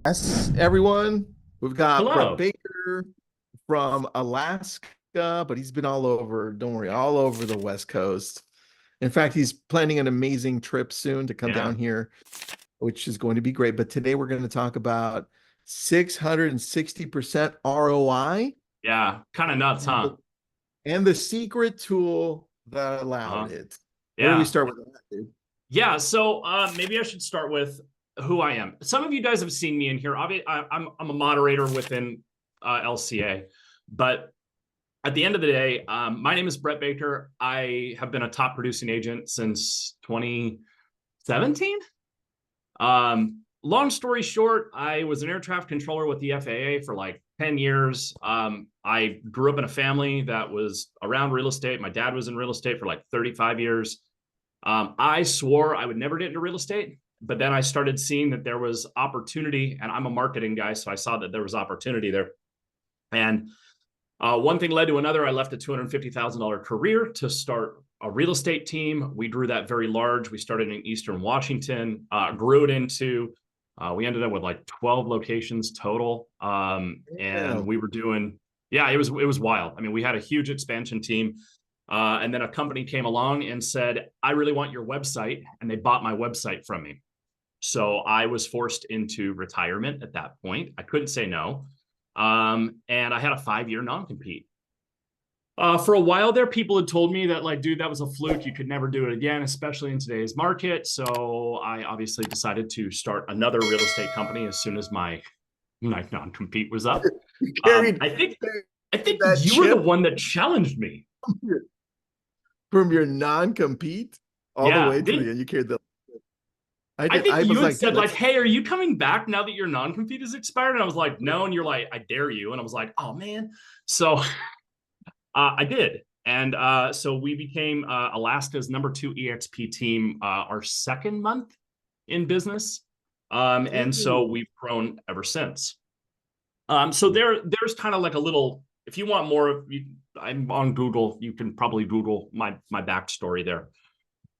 Yes, everyone. We've got Brett Hello. Baker from Alaska, but he's been all over, don't worry, all over the West Coast. In fact, he's planning an amazing trip soon to come Yeah. down here, which is going to be great. But today we're going to talk about 660% ROI Yeah. Kind of nuts, and huh? the secret tool that allowed Uh-huh. it. Where do we Yeah. start with that, dude? Yeah. So maybe I should start with who I am. Some of you guys have seen me in here. I'm a moderator within LCA, but at the end of the day, my name is Brett Baker. I have been a top producing agent since 2017. Long story short, I was an air traffic controller with the FAA for like 10 years. I grew up in a family that was around real estate. My dad was in real estate for like 35 years. I swore I would never get into real estate, but then I started seeing that there was opportunity, and I'm a marketing guy, so I saw that there was opportunity there. And one thing led to another. I left a $250,000 career to start a real estate team. We grew that very large. We started in Eastern Washington, grew it into, we ended up with like 12 locations total. And Yeah. we were doing, yeah, it was wild. I mean, we had a huge expansion team. And then a company came along and said, I really want your website. And they bought my website from me. So I was forced into retirement at that point. I couldn't say no. And I had a 5-year non-compete. For a while there, people had told me that, like, dude, that was a fluke. You could never do it again, especially in today's market. So I obviously decided to start another real estate company as soon as my non-compete was up. You carried, I think I carried think that you were the chip one that challenged me. from your non-compete all the Yeah, way to the didn't end. You carried the I I did. think I you was had like, dude, said like, let's. "Hey, are you coming back now that your non-compete is expired?" And I was like, "No," and you're like, "I dare you," and I was like, "Oh man." So I did. And so we became Alaska's #2 EXP team our second month in business. And so Dude. we've grown ever since. So there's kind of like a little, if you want more, I'm on Google, you can probably Google my backstory there.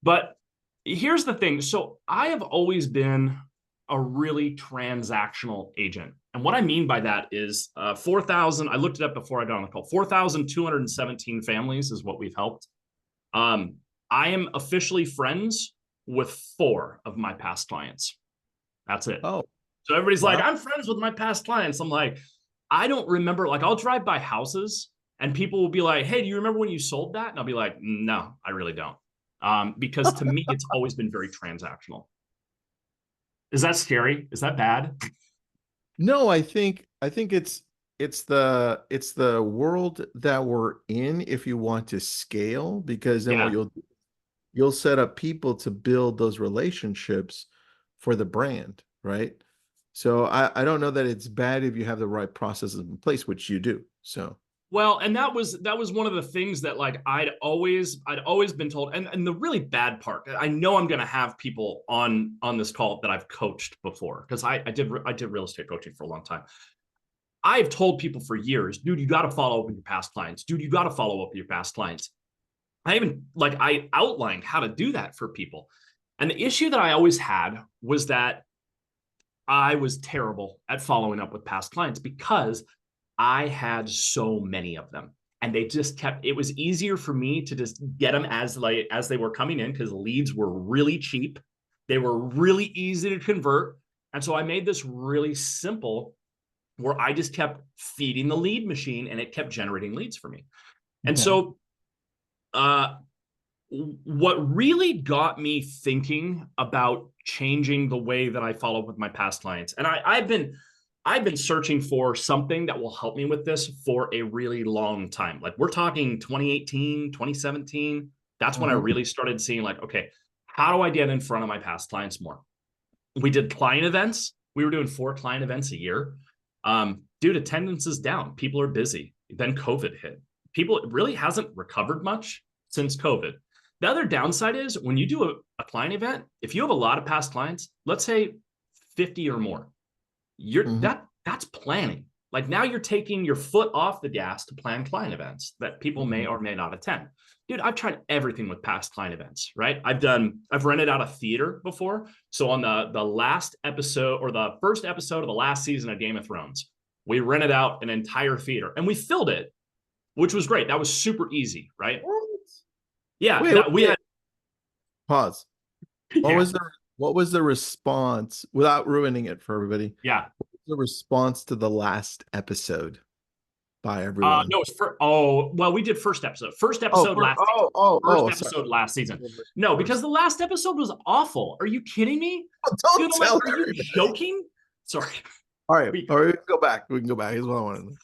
But here's the thing. So I have always been a really transactional agent. And what I mean by that is 4,000, I looked it up before I got on the call, 4,217 families is what we've helped. Um, I am officially friends with 4 of my past clients. That's it. Oh, So everybody's like, wow. I'm friends with my past clients. I'm like, I don't remember. Like, I'll drive by houses and people will be like, hey, do you remember when you sold that? And I'll be like, no, I really don't. Because to me, it's always been very transactional. Is that scary? Is that bad? No, I think it's the world that we're in if you want to scale, because then what Yeah. you'll set up people to build those relationships for the brand, right? So I don't know that it's bad if you have the right processes in place, which you do. So Well, and that was one of the things that like I'd always been told, and the really bad part, I know I'm gonna have people on this call that I've coached before because I did real estate coaching for a long time. I've told people for years, dude, you got to follow up with your past clients. Dude, you got to follow up with your past clients. I outlined how to do that for people. And the issue that I always had was that I was terrible at following up with past clients because I had so many of them. And they just kept, it was easier for me to just get them as they were coming in because leads were really cheap. They were really easy to convert. And so I made this really simple where I just kept feeding the lead machine and it kept generating leads for me. And okay. so uh, what really got me thinking about changing the way that I follow up with my past clients, and I've been searching for something that will help me with this for a really long time. Like we're talking 2018, 2017. That's when I Mhm. really started seeing like, okay, how do I get in front of my past clients more? We did client events. We were doing 4 client events a year. Dude, attendance is down. People are busy. Then COVID hit. People, it really hasn't recovered much since COVID. The other downside is when you do a client event, if you have a lot of past clients, let's say 50 or more, you're Mhm. that's planning. Like now you're taking your foot off the gas to plan client events that people may or may not attend. Dude, I've tried everything with past client events, right? I've rented out a theater before. So on the last episode or the first episode of the last season of Game of Thrones, we rented out an entire theater and we filled it, which was great. That was super easy, right? What? Yeah, Wait, we had pause. What was the response without ruining it for everybody? Yeah. What was the response to the last episode by everyone? No, it's we did first episode. First episode last season. No, because the last episode was awful. Are you kidding me? Don't tell are you joking? Sorry. All right, we can go back. We can go back. Is what I wanted to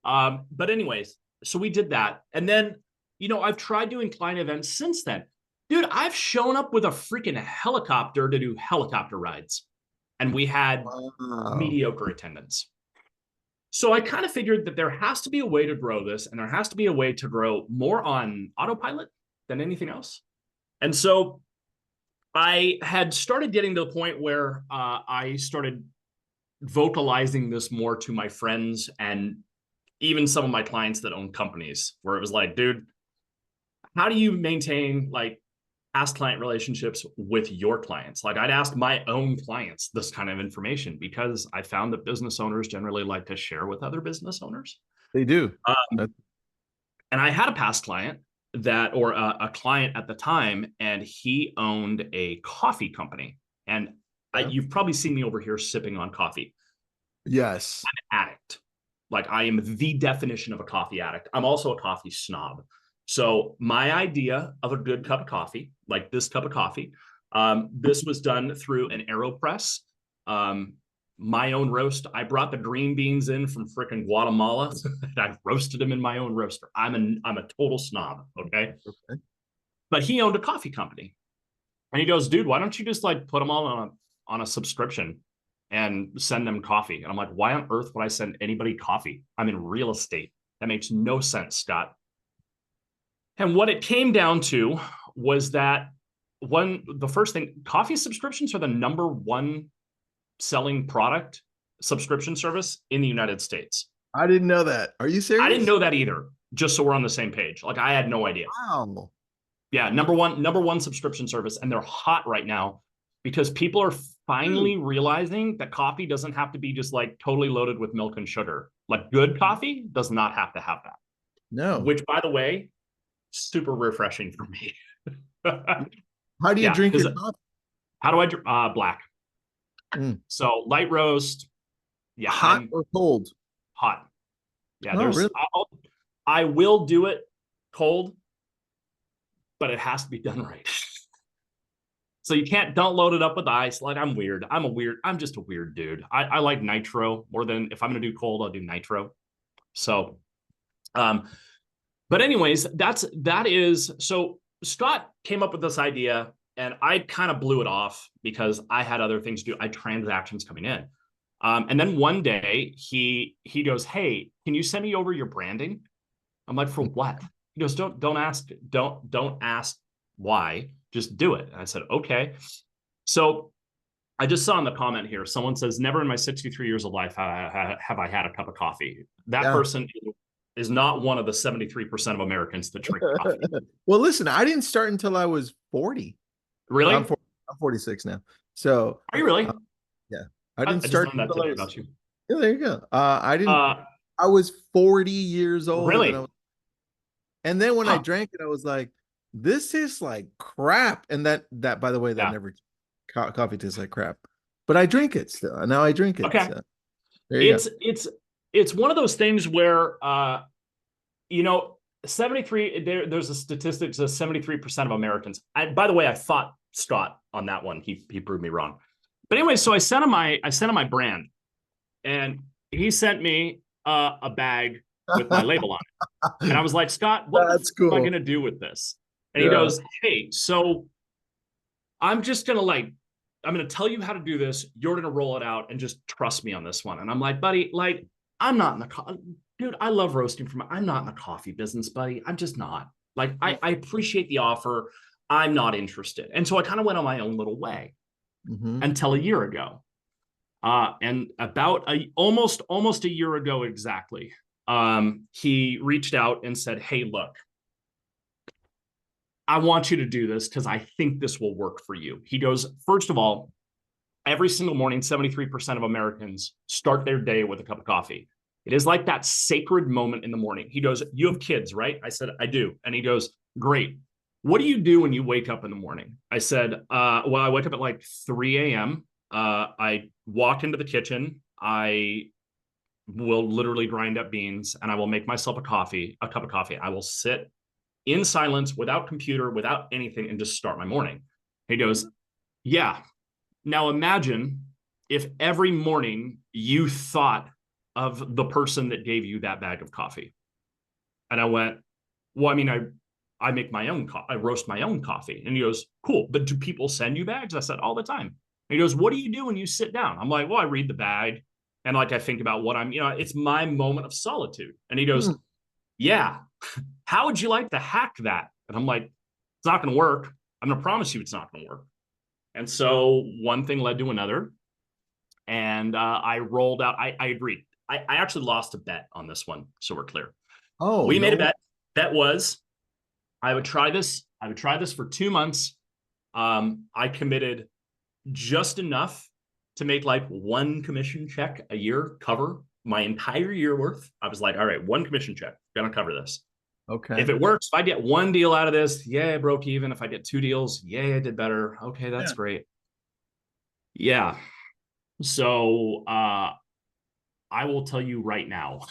know. But anyways, so we did that. And then, I've tried doing client events since then. Dude, I've shown up with a freaking helicopter to do helicopter rides. And we had mediocre attendance. So I kind of figured that there has to be a way to grow this, and there has to be a way to grow more on autopilot than anything else. And so I had started getting to the point where I started vocalizing this more to my friends and even some of my clients that own companies, where it was like, dude, how do you maintain like past client relationships with your clients? Like I'd ask my own clients this kind of information because I found that business owners generally like to share with other business owners. They do. And I had a past client or a client at the time, and he owned a coffee company. And you've probably seen me over here sipping on coffee. Yes. I'm an addict. Like I am the definition of a coffee addict. I'm also a coffee snob. So my idea of a good cup of coffee, like this cup of coffee, this was done through an AeroPress, my own roast. I brought the green beans in from frickin' Guatemala. And I roasted them in my own roaster. I'm a total snob, okay? But he owned a coffee company. And he goes, dude, why don't you just like put them all on a subscription and send them coffee? And I'm like, why on earth would I send anybody coffee? I'm in real estate. That makes no sense, Scott. And what it came down to was that the first thing, coffee subscriptions are the number one selling product subscription service in the United States. I didn't know that. Are you serious? I didn't know that either, just so we're on the same page. Like I had no idea. Wow. Yeah, number one subscription service. And they're hot right now because people are finally realizing that coffee doesn't have to be just like totally loaded with milk and sugar. Like good coffee does not have to have that. No. Which, by the way, super refreshing for me. How do you drink your coffee? How do I drink? Black. So light roast. Yeah. Hot or cold? Hot. Yeah. Really? I will do it cold, but it has to be done right. So don't load it up with ice. Like I'm weird. I'm just a weird dude. I like nitro more than if I'm going to do cold, I'll do nitro. So, but anyways, so Scott came up with this idea and I kind of blew it off because I had other things to do. I had transactions coming in. And then one day he goes, hey, can you send me over your branding? I'm like, for what? He goes, don't ask why, just do it. And I said, okay. So I just saw in the comment here, someone says, never in my 63 years of life have I had a cup of coffee. That person is not one of the 73% of Americans that drink coffee. Well, listen, I didn't start until I was 40. Really? I'm 46 now. So are you really? Yeah. I didn't start until today about you. Yeah, there you go. I was 40 years old. Really? And then when I drank it, I was like, this tastes like crap. And that by the way, never coffee tastes like crap. But I drink it still. Now I drink it. Okay. So, it's one of those things where 73 there's a statistic that says 73% of Americans. By the way, I fought Scott on that one. He proved me wrong. But anyway, so I sent him my brand, and he sent me a bag with my label on it. And I was like, Scott, what am I going to do with this? And he goes, hey, so I'm going to tell you how to do this. You're going to roll it out and just trust me on this one. And I'm like, buddy, like, I'm not in the dude, I love roasting I'm not in the coffee business, buddy. I'm just not. Like, I appreciate the offer. I'm not interested. And so I kind of went on my own little way until a year ago. And about almost a year ago exactly, he reached out and said, "Hey, look, I want you to do this because I think this will work for you." He goes, "First of all, every single morning, 73% of Americans start their day with a cup of coffee. It is like that sacred moment in the morning." He goes, "You have kids, right?" I said, "I do." And he goes, "Great. What do you do when you wake up in the morning?" I said, well, I wake up at like 3 a.m. I walk into the kitchen. I will literally grind up beans and I will make myself a cup of coffee. I will sit in silence, without computer, without anything, and just start my morning." He goes, "Yeah. Now imagine if every morning you thought of the person that gave you that bag of coffee." And I went, "Well, I mean, I make my own I roast my own coffee." And he goes, "Cool. But do people send you bags?" I said, "All the time." And he goes, "What do you do when you sit down?" I'm like, "Well, I read the bag and like I think about what it's my moment of solitude." And he goes, "Yeah. How would you like to hack that?" And I'm like, "It's not going to work. I'm going to promise you it's not going to work." And so one thing led to another. And I rolled out, I agreed. I actually lost a bet on this one. So we're clear. Oh, We made a no. bet. Bet was I would try this. I would try this for 2 months. I committed just enough to make like one commission check a year cover my entire year worth. I was like, all right, one commission check, gonna cover this. Okay. If it works, if I get one deal out of this, yeah, I broke even. If I get 2 deals, yeah, I did better. Okay, that's Yeah. great. Yeah. So I will tell you right now,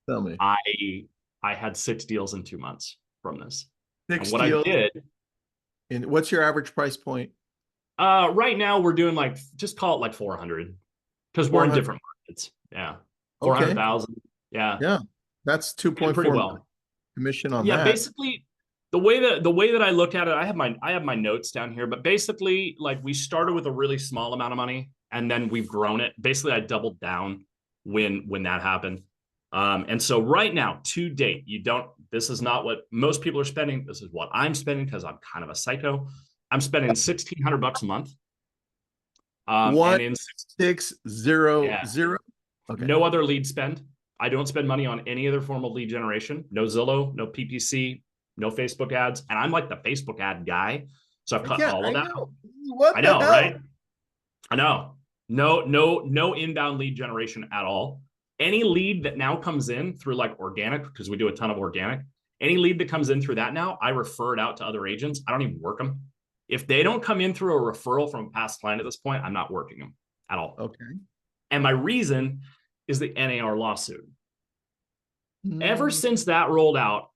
Tell me. I I had 6 deals in 2 months from this. And Six what I deals. did, And what's your average price point? right now we're doing like, just call it like 400 because we're in 400. different markets. Yeah. Okay. 400,000. Yeah. Yeah. That's Doing pretty 2.4 well. commission on Yeah, that. basically the way that I look at it, I have my notes down here, but basically like we started with a really small amount of money and then we've grown it. Basically, I doubled down when that happened. And so right now, to date, this is not what most people are spending. This is what I'm spending because I'm kind of a psycho. I'm spending $1,600 a month. One And in six zero Yeah, zero. Okay. no other lead spend. I don't spend money on any other form of lead generation. No Zillow, no PPC, no Facebook ads. And I'm like the Facebook ad guy. So I've cut Yeah, all I of that. know. What I the know, hell? right? I know. No inbound lead generation at all. Any lead that now comes in through like organic, because we do a ton of organic, any lead that comes in through that now, I refer it out to other agents. I don't even work them. If they don't come in through a referral from a past client at this point, I'm not working them at all. Okay. And my reason is the NAR lawsuit. Ever Mm, since that rolled out,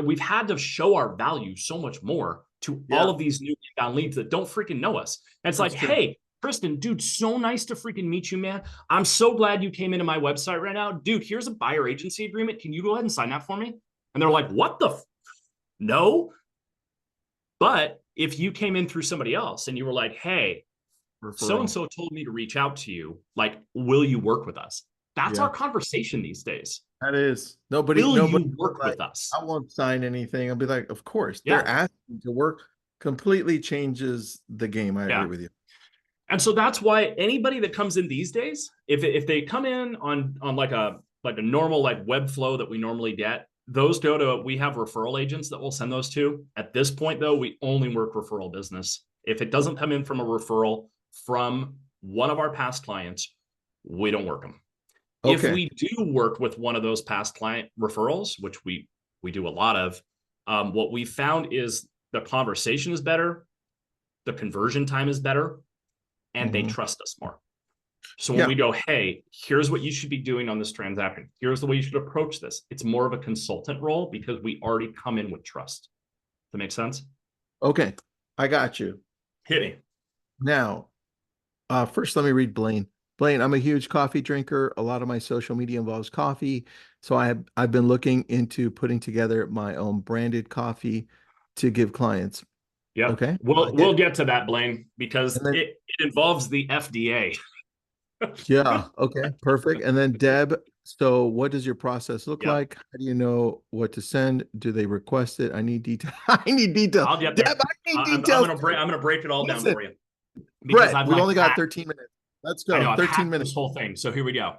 we've had to show our value so much more to all yeah, of these new inbound leads that don't freaking know us. And it's like, that's true. "Hey, Tristan, dude, so nice to freaking meet you, man. I'm so glad you came into my website right now. Dude, here's a buyer agency agreement. Can you go ahead and sign that for me?" And they're like, "What the? No." But if you came in through somebody else and you were like, "Hey, so and Referral. so told me to reach out to you. Like, will you work with us?" That's Yeah, our conversation these days. that is. Nobody, Will nobody you was work like, with us? I won't sign anything. I'll be like, of course. They're Yeah. asking to work, completely changes the game. I agree Yeah. with you. And so that's why anybody that comes in these days, if they come in on like a normal like web flow that we normally get, we have referral agents that we'll send those to. At this point, though, we only work referral business. If it doesn't come in from a referral from one of our past clients, we don't work them. If Okay. we do work with one of those past client referrals, which we do a lot of, what we found is the conversation is better, the conversion time is better, and they Mhm. trust us more. So when Yeah. we go, "Hey, here's what you should be doing on this transaction. Here's the way you should approach this." It's more of a consultant role because we already come in with trust. Does that make sense? Okay. I got you. Hit me. Now, first, let me read Blaine. Blaine, I'm a huge coffee drinker. A lot of my social media involves coffee. So I've been looking into putting together my own branded coffee to give clients. Yep. Okay. We'll get to that, Blaine, because And then, it involves the FDA. yeah. Okay. Perfect. And then Deb, so what does your process look Yep. like? How do you know what to send? Do they request it? I need detail. I need detail. I'll get Deb, there. I need I'm details gonna too. I'm gonna break it all down Listen, for you because Brett, I've we've like only got hacked. 13 minutes. Let's I go. know I've 13 hacked minutes. this whole thing. So here we go.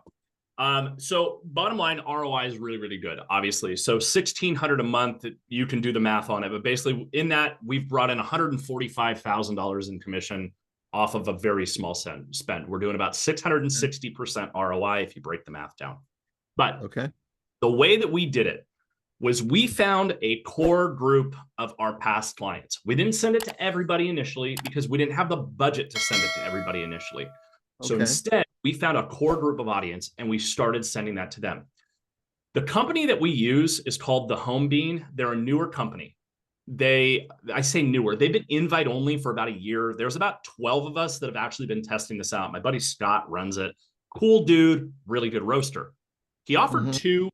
So bottom line, ROI is really, really good, obviously. So 1,600 a month, you can do the math on it. But basically in that, we've brought in $145,000 in commission off of a very small spend. We're doing about 660% ROI if you break the math down. But Okay. the way that we did it was we found a core group of our past clients. We didn't send it to everybody initially because we didn't have the budget to send it to everybody initially. So Okay. instead, we found a core group of audience and we started sending that to them. The company that we use is called The Home Bean. They're a newer company. I say newer, they've been invite only for about a year. There's about 12 of us that have actually been testing this out. My buddy Scott runs it. Cool dude, really good roaster. He offered Mm-hmm.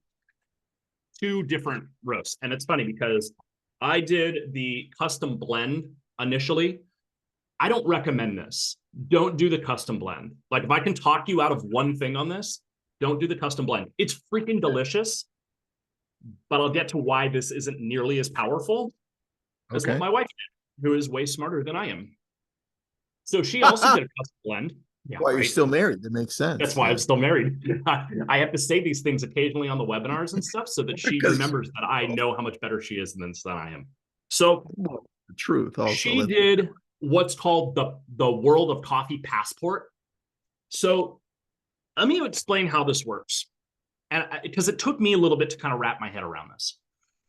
two different roasts. And it's funny because I did the custom blend initially. I don't recommend this. Don't do the custom blend. Like if I can talk you out of one thing on this, don't do the custom blend. It's freaking delicious, but I'll get to why this isn't nearly as powerful as what Okay. my wife did, who is way smarter than I am. So she also did a custom blend. Yeah, Well, you're right. still married. That makes That's sense. why Yeah. I'm still married. I have to say these things occasionally on the webinars and stuff so that she Because remembers that I know how much better she is than I am. So the truth also. she did what's called the World of Coffee Passport. So let me explain how this works. And because it took me a little bit to kind of wrap my head around this.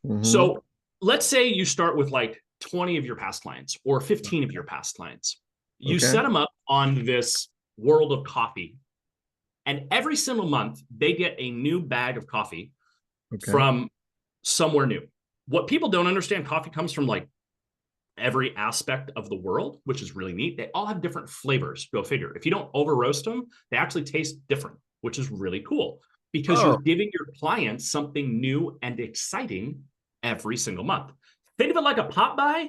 Mm-hmm. So let's say you start with like 20 of your past clients or 15 of your past clients. You Okay. set them up on this World of Coffee. And every single month, they get a new bag of coffee Okay. from somewhere new. What people don't understand, coffee comes from like every aspect of the world, which is really neat. They all have different flavors. Go figure. If you don't over roast them, they actually taste different, which is really cool because Oh, you're giving your clients something new and exciting every single month. Think of it like a pop by,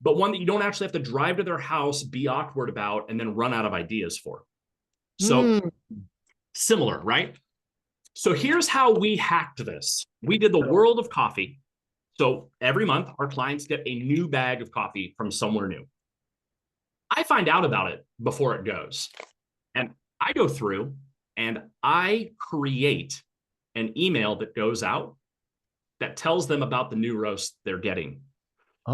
but one that you don't actually have to drive to their house, be awkward about, and then run out of ideas for. So hmm. similar, right? So here's how we hacked this. We did the World of Coffee. So every month, our clients get a new bag of coffee from somewhere new. I find out about it before it goes. And I go through and I create an email that goes out that tells them about the new roast they're getting.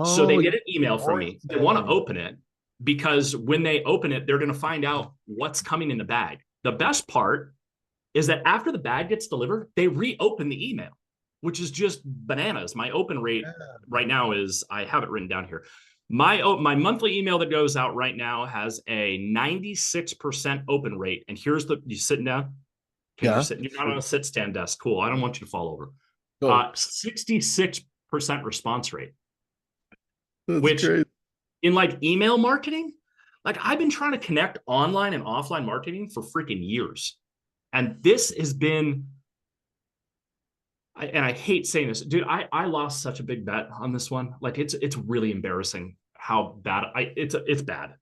So they Oh, get an email from me. They want to them. open it because when they open it, they're going to find out what's coming in the bag. The best part is that after the bag gets delivered, they reopen the email, which is just bananas. My open rate right now is, I have it written down here. My monthly email that goes out right now has a 96% open rate. And here's you sitting down. Okay, Yeah. you're not on a sit stand desk. Cool. I don't want you to fall over. Oh, 66% response rate, that's which great. in like email marketing, like I've been trying to connect online and offline marketing for freaking years. And this has been, and I hate saying this, dude, I lost such a big bet on this one. Like it's really embarrassing how bad it's bad.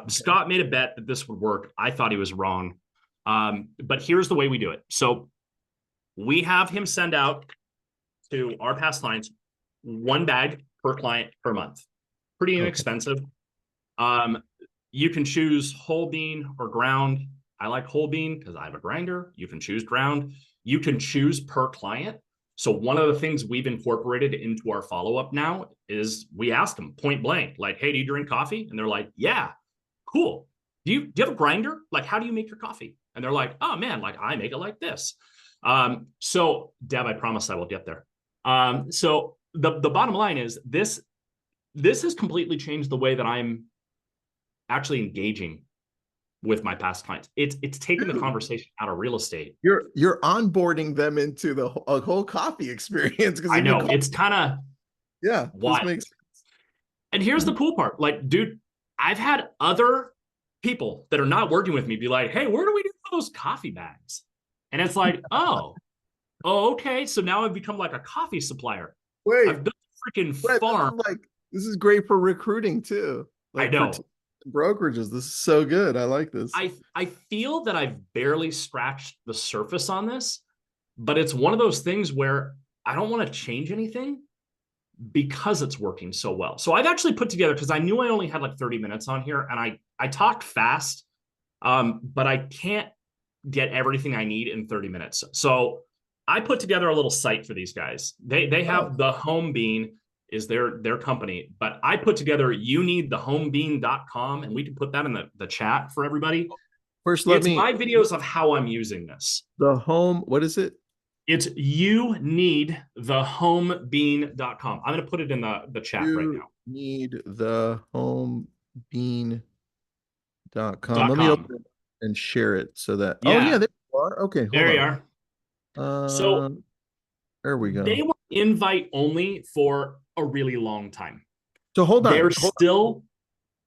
Scott made a bet that this would work. I thought he was wrong. But here's the way we do it. So we have him send out to our past clients one bag per client per month. Pretty inexpensive. You can choose whole bean or ground. I like whole bean because I have a grinder. You can choose ground. You can choose per client. So one of the things we've incorporated into our follow-up now is we ask them point blank, like, hey, do you drink coffee? And they're like, yeah, cool. Do you have a grinder? Like, how do you make your coffee? And they're like, oh man, like I make it like this. So Deb, I promise I will get there. So the bottom line is this has completely changed the way that I'm actually engaging with my past clients. It's taken the conversation out of real estate. You're onboarding them into the whole coffee experience because I know it's kind of this wild. makes And here's the cool part. Like, dude, I've had other people that are not working with me be like, hey, where do we do those coffee bags? And it's like, oh, okay. So now I've become like a coffee supplier. wait, I've built a freaking Brett, farm. this is great for recruiting too. I Like know. for brokerages. This is so good. I like this. I feel that I've barely scratched the surface on this, but it's one of those things where I don't want to change anything because it's working so well. So I've actually put together, because I knew I only had like 30 minutes on here, and I talked fast but I can't get everything I need in 30 minutes. So I put together a little site for these guys. They Oh, have the Home Bean is their company, but I put together youneedthehomebean.com, and we can put that in the chat for everybody. first, let It's me, my videos of how I'm using this. the home, what is it? It's youneedthehomebean.com. I'm going to put it in the chat right You now. need the homebean.com. Dot Let me com. open it and share it so that, oh yeah, Yeah, there you are. Okay, hold there you on. are. So Um, there we they go. were invite only for a really long time. So hold on, They're hold on. still,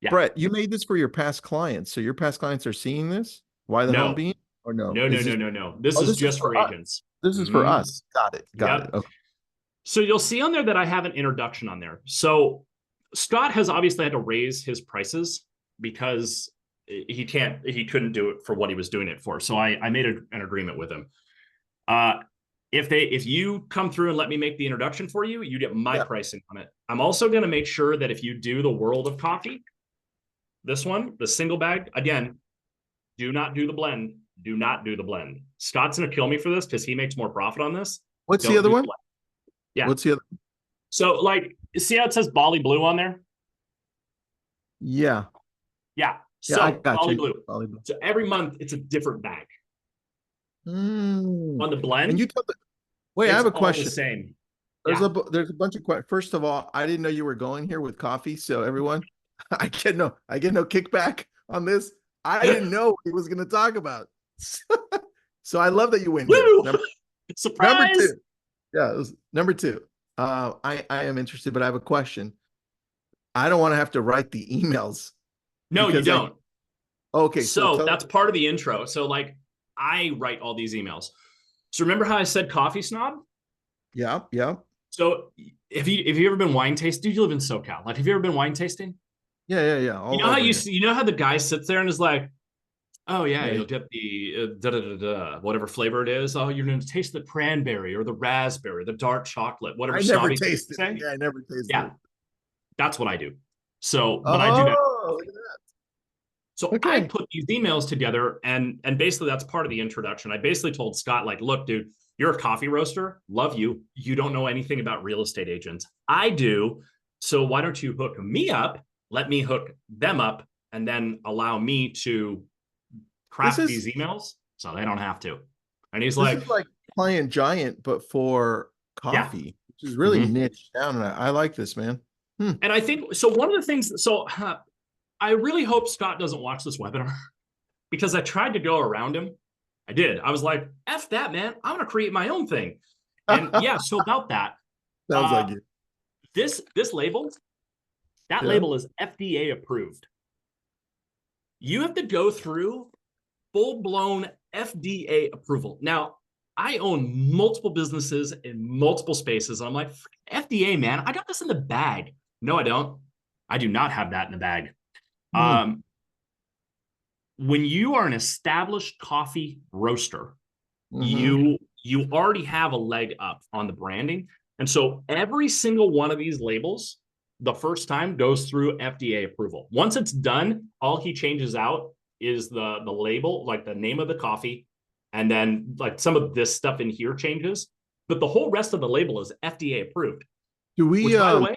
yeah, Brett, you made this for your past clients. So your past clients are seeing this? Why the home no, bean? Or no? no, no, Is no, this, no, no. This oh, is this is just for for us. agents. This is for Mm-hmm. us. Got it. Got it. Yep. Okay. So you'll see on there that I have an introduction on there. So Scott has obviously had to raise his prices because he couldn't do it for what he was doing it for. So I made an agreement with him. Uh, if you come through and let me make the introduction for you, you get my Yeah. pricing on it. I'm also going to make sure that if you do the World of Coffee, this one, the single bag, again, do not do the blend. Do not do the blend. Scott's going to kill me for this because he makes more profit on this. What's the Don't other do the one? blend. Yeah. What's the other? So, like, see how it says Bali Blue on there? Yeah. Yeah. Yeah, I So, got Bali you. Blue. So, every month it's a different bag. Mm. On the And blend, you tell the, wait, I it's have a all the question. same. There's Yeah. there's a bunch of questions. First of all, I didn't know you were going here with coffee. So everyone, I get no kickback on this. I didn't know what he was going to talk about. So I love that you went here. Woo! Number Surprise! two. Yeah, it was number two. I am interested, but I have a question. I don't want to have to write the emails No, you because I, don't. okay, so So, tell that's part of the intro. So, like, I write all these emails. So, remember how I said coffee snob? yeah, yeah, So, if you ever been wine tasting, dude, you live in SoCal. Like, have you ever been wine tasting? yeah, You all know how over here. you know how the guy sits there and is like, oh yeah, Yeah, you'll get the da, da, da, da, whatever flavor it is. Oh, you're going to taste the cranberry or the raspberry, the dark chocolate, whatever I never snobby thing you tasted it. say. Yeah, I never tasted Yeah, it. that's what I do. So when I do that, Oh, look at that. so I Okay. put these emails together, and basically that's part of the introduction. I basically told Scott, like, look, dude, you're a coffee roaster. Love you. You don't know anything about real estate agents. I do. So why don't you hook me up? Let me hook them up, and then allow me to This craft is these emails so they don't have to. And he's this like, is like Client Giant, but for yeah. coffee, which is really Mm-hmm. niche down. And I like this, man. Hmm. And I think so. One of the things, so I really hope Scott doesn't watch this webinar because I tried to go around him. I did. I was like, F that, man. I'm going to create my own thing. And yeah, so about that, Sounds like uh, you. this label, that Yeah. label is FDA approved. You have to go through full blown FDA approval. Now, I own multiple businesses in multiple spaces. And I'm like, FDA, man, I got this in the bag. No, I don't. I do not have that in the bag. Hmm. When you are an established coffee roaster, Mm-hmm. you already have a leg up on the branding. And so every single one of these labels, the first time goes through FDA approval. Once it's done, all he changes out is the label, like the name of the coffee, and then like some of this stuff in here changes. But the whole rest of the label is FDA approved, Do we which by the way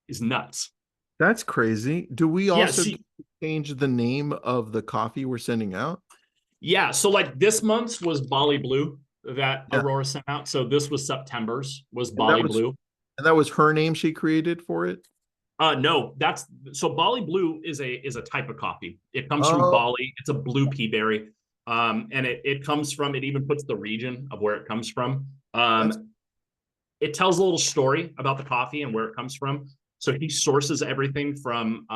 is nuts. that's crazy. Do we Yeah, also see, change the name of the coffee we're sending out? yeah. So like this month's was Bali Blue that Yeah. Aurora sent out. So this was September's was And that Bali was Blue. and that was her name she created for it? No, that's so Bali Blue is a type of coffee. It comes from Oh, Bali. It's a blue pea berry. And it comes from, it even puts the region of where it comes from. that's It tells a little story about the coffee and where it comes from. So he sources everything from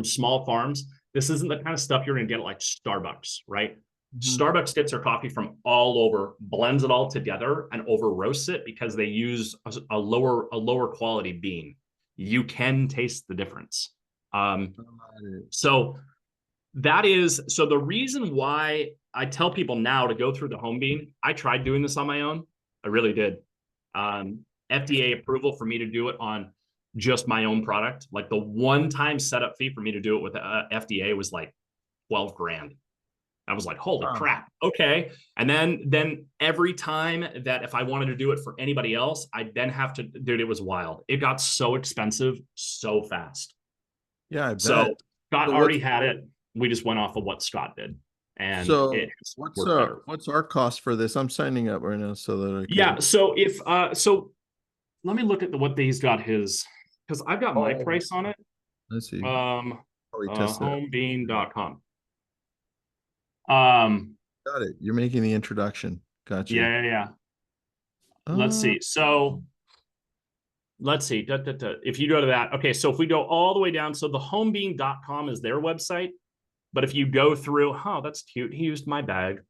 small farms. This isn't the kind of stuff you're going to get at like Starbucks, right? mhm. Starbucks gets their coffee from all over, blends it all together, and over roasts it because they use a lower quality bean. You can taste the difference. Um, so so the reason why I tell people now to go through the home bean. I tried doing this on my own. I really did. Um, FDA approval for me to do it on just my own product. Like the one-time setup fee for me to do it with FDA was like 12 grand. I was like, holy Wow. crap. Okay. And then every time that if I wanted to do it for anybody else, I'd then have to, dude, it was wild. It got so expensive so fast. Yeah, I So bet. Scott So already had it. We just went off of what Scott did, and so it has worked better. what's our cost for this? I'm signing up right now so that I Yeah. can. So if so let me look at what he's got his, because I've got my Oh, price on it. let's see. Um Probably test it. homebean.com. Um Got it. You're making the introduction. Got you. yeah. Let's Uh, see. So let's see. If you go to that, okay. So if we go all the way down, so the homebean.com is their website. But if you go through, oh, that's cute. He used my bag.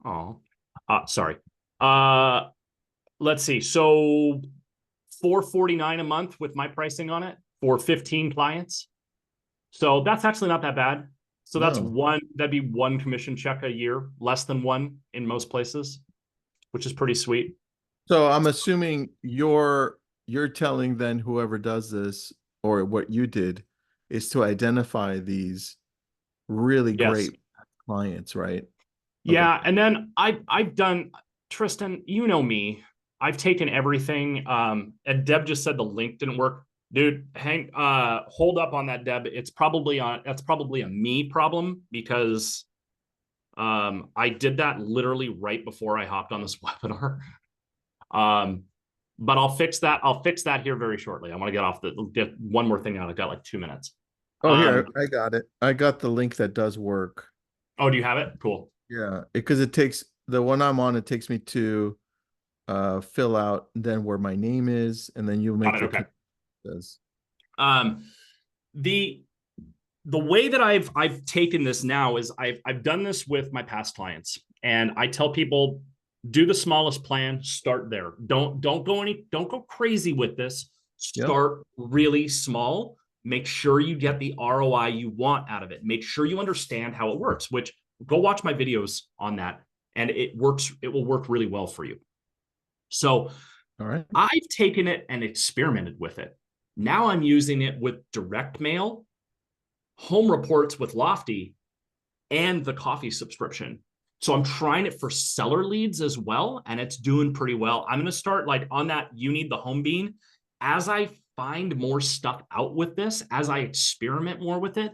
Oh, sorry. Uh, let's see. So $449 a month with my pricing on it for 15 clients. So that's actually not that bad. So no. that'd be one commission check a year, less than one in most places, which is pretty sweet. So I'm assuming you're telling then whoever does this or what you did is to identify these really Yes. great clients, right? Okay. Yeah. And then I've done, Tristan, you know me. I've taken everything. And Deb just said the link didn't work. Dude, hold up on that, Deb. That's probably a me problem because I did that literally right before I hopped on this webinar. But I'll fix that. I'll fix that here very shortly. I want to get one more thing out. I've got like 2 minutes. Oh, here, I got it. I got the link that does work. Oh, do you have it? Cool. Yeah, because it takes the one I'm on, it takes me to fill out then where my name is, and then you'll Got make it. the Okay. does. Um, the the way that I've taken this now is I've done this with my past clients, and I tell people do the smallest plan, start there. Don't go crazy with this. Yep. Start really small. Make sure you get the ROI you want out of it. Make sure you understand how it works, which go watch my videos on that, and it works. It will work really well for you. So All right. I've taken it and experimented with it. Now I'm using it with direct mail, home reports with Lofty, and the coffee subscription. So I'm trying it for seller leads as well, and it's doing pretty well. I'm going to start like on that. You need the home bean. As I find more stuff out with this, as I experiment more with it,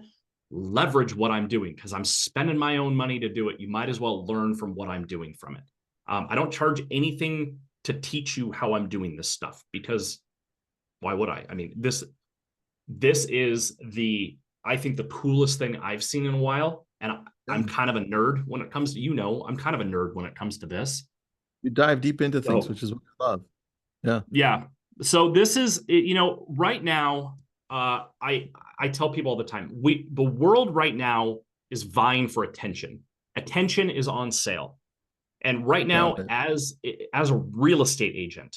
leverage what I'm doing because I'm spending my own money to do it. You might as well learn from what I'm doing from it. I don't charge anything to teach you how I'm doing this stuff because why would I? I mean, this is I think the coolest thing I've seen in a while. And I'm Yeah. kind of a nerd when it comes to, I'm kind of a nerd when it comes to this. You dive deep into things, So which is what I love. Yeah. yeah. So this is, right now, I tell people all the time, the world right now is vying for attention. Attention is on sale. And right now, Got it. as a real estate agent,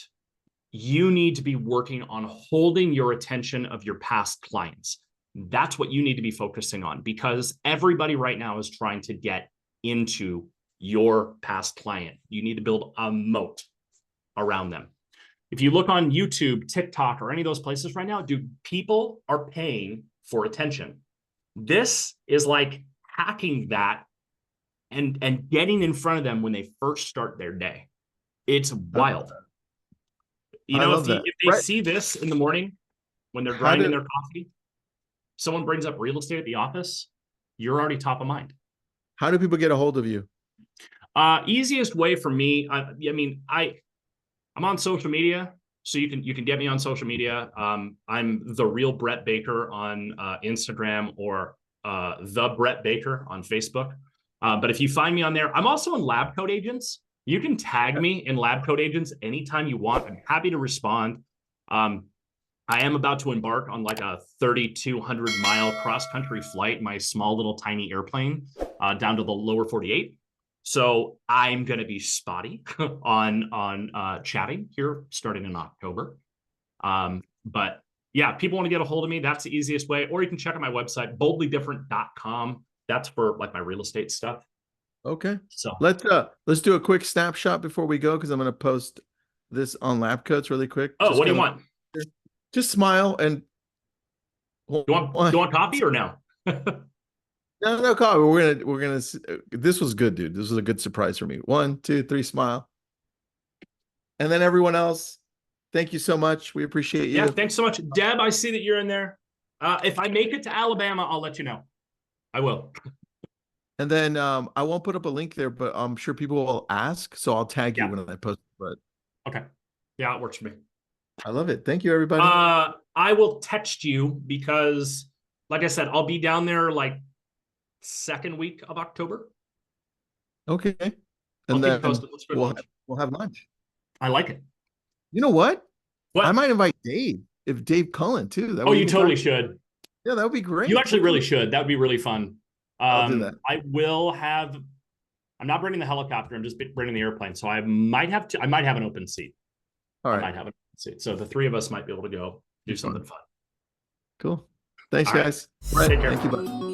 you need to be working on holding your attention of your past clients. That's what you need to be focusing on because everybody right now is trying to get into your past client. You need to build a moat around them. If you look on YouTube, TikTok, or any of those places right now, dude, people are paying for attention. This is like hacking that and getting in front of them when they first start their day. It's I love wild. that. I love that. If they Right. see this in the morning when they're How grinding do their coffee, someone brings up real estate at the office, you're already top of mind. how do people get a hold of you? Easiest way for me, I'm on social media, so you can get me on social media. I'm the real Brett Baker on Instagram or the Brett Baker on Facebook. But if you find me on there, I'm also in Lab Coat Agents. You can tag me in Lab Coat Agents anytime you want. I'm happy to respond. I am about to embark on like a 3,200-mile cross-country flight, my small little tiny airplane down to the lower 48. So I'm going to be spotty on chatting here starting in October. But yeah, people want to get a hold of me. That's the easiest way. Or you can check out my website, boldlydifferent.com. That's for like my real estate stuff. Okay. So, Let's do a quick snapshot before we go because I'm going to post this on Lab Coats really quick. oh, Just what do you kind want? of just smile and hold You want on. coffee or no? No, no, call. This was good, dude. This was a good surprise for me. 1, 2, 3, smile. And then everyone else, thank you so much. We appreciate Yeah, you. thanks so much. Deb, I see that you're in there. If I make it to Alabama, I'll let you know. I will. And then I won't put up a link there, but I'm sure people will ask. So I'll tag you Yeah. when I post. But Okay. Yeah, it works for me. I love it. Thank you, everybody. I will text you because, like I said, I'll be down there like second week of October. Okay. I'll And keep you then posted. Let's go to lunch. we'll have lunch. I like it. You know what? I What? might invite Dave, if Dave Cullen too. That Oh, way you you can totally talk. should. Yeah, that would be You great. actually really should. That would be really fun. I'll do that. I will have. I'm not bringing the helicopter. I'm just bringing the airplane. So I might have to. I might have an open seat. All I right. might have an open seat. So the three of us might be able to go do something fun. Cool. Thanks, All right. guys. Brett, Take care. thank you, bud.